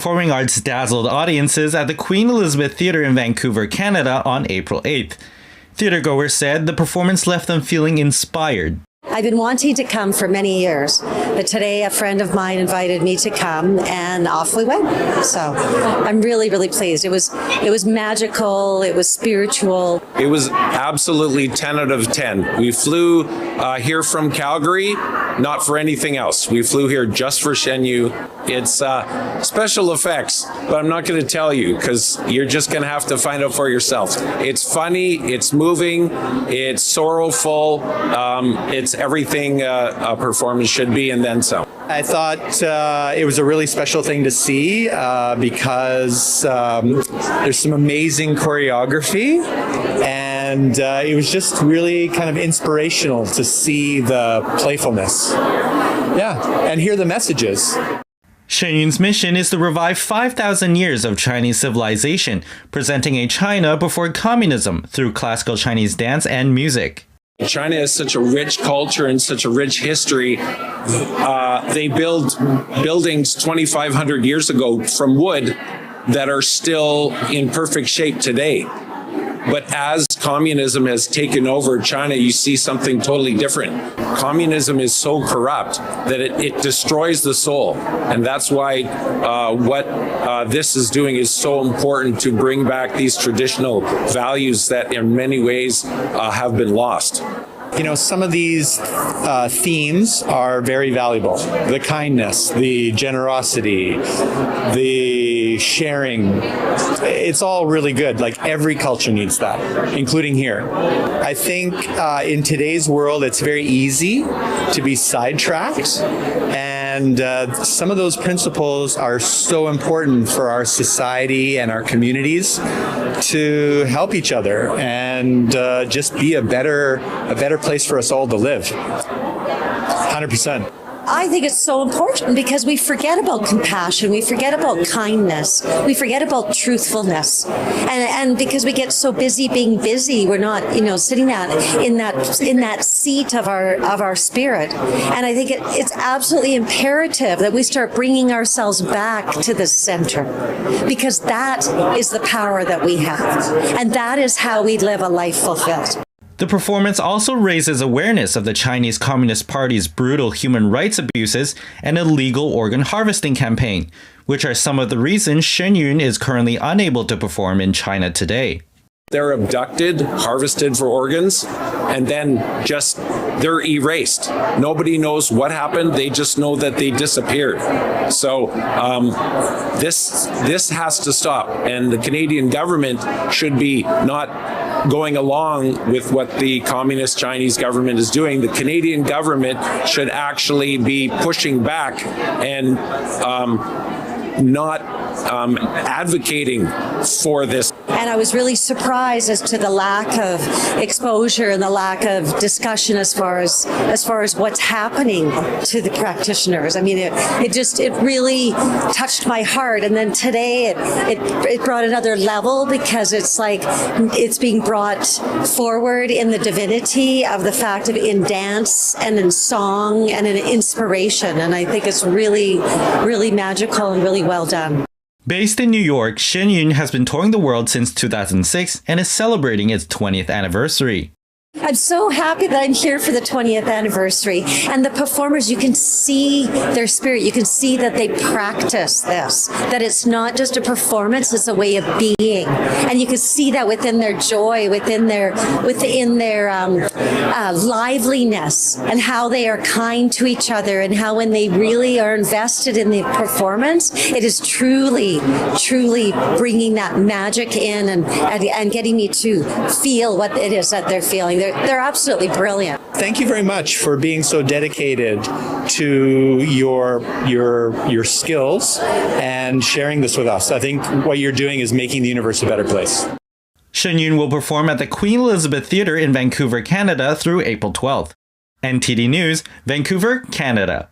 Performing arts dazzled audiences at the Queen Elizabeth Theatre in Vancouver, Canada on April 8th. Theatregoers said the performance left them feeling inspired. I've been wanting to come for many years, but today a friend of mine invited me to come and off we went. So I'm really, really pleased. It was magical, it was spiritual. It was absolutely 10 out of 10. We flew here from Calgary, not for anything else. We flew here just for Shen. It's special effects, but I'm not going to tell you because you're just going to have to find out for yourself. It's funny, it's moving, it's sorrowful, it's everything a performance should be and then some. I thought it was a really special thing to see because there's some amazing choreography, and it was just really kind of inspirational to see the playfulness. Yeah, and hear the messages. Shen Yun's mission is to revive 5,000 years of Chinese civilization, presenting a China before communism through classical Chinese dance and music. China has such a rich culture and such a rich history. They build buildings 2,500 years ago from wood that are still in perfect shape today. But as communism has taken over China, you see something totally different. Communism is so corrupt that it destroys the soul. And that's why what this is doing is so important to bring back these traditional values that in many ways have been lost. You know, some of these themes are very valuable. The kindness, the generosity, the sharing. It's all really good. Like every culture needs that, including here. I think in today's world, it's very easy to be sidetracked. And some of those principles are so important for our society and our communities to help each other and just be a better place for us all to live. 100%. I think it's so important because we forget about compassion, we forget about kindness, we forget about truthfulness, and because we get so busy being busy, we're not, sitting in that seat of our spirit. And I think it's absolutely imperative that we start bringing ourselves back to the center, because that is the power that we have, and that is how we live a life fulfilled. The performance also raises awareness of the Chinese Communist Party's brutal human rights abuses and illegal organ harvesting campaign, which are some of the reasons Shen Yun is currently unable to perform in China today. They're abducted, harvested for organs, and then they're erased. Nobody knows what happened. They just know that they disappeared. So this has to stop. And the Canadian government should be not going along with what the communist Chinese government is doing. The Canadian government should actually be pushing back and not advocating for this. And I was really surprised as to the lack of exposure and the lack of discussion as far as what's happening to the practitioners. I mean, it really touched my heart. And then today it brought another level, because it's like it's being brought forward in the divinity of the fact of in dance and in song and in inspiration. And I think it's really, really magical and really well done. Based in New York, Shen Yun has been touring the world since 2006 and is celebrating its 20th anniversary. I'm so happy that I'm here for the 20th anniversary. And the performers, you can see their spirit. You can see that they practice this, that it's not just a performance, it's a way of being. And you can see that within their joy, within their liveliness, and how they are kind to each other, and how when they really are invested in the performance, it is truly, truly bringing that magic in and getting me to feel what it is that they're feeling. They're absolutely brilliant. Thank you very much for being so dedicated to your skills and sharing this with us. I think what you're doing is making the universe a better place. Shen Yun will perform at the Queen Elizabeth Theatre in Vancouver, Canada through April 12th. NTD News, Vancouver, Canada.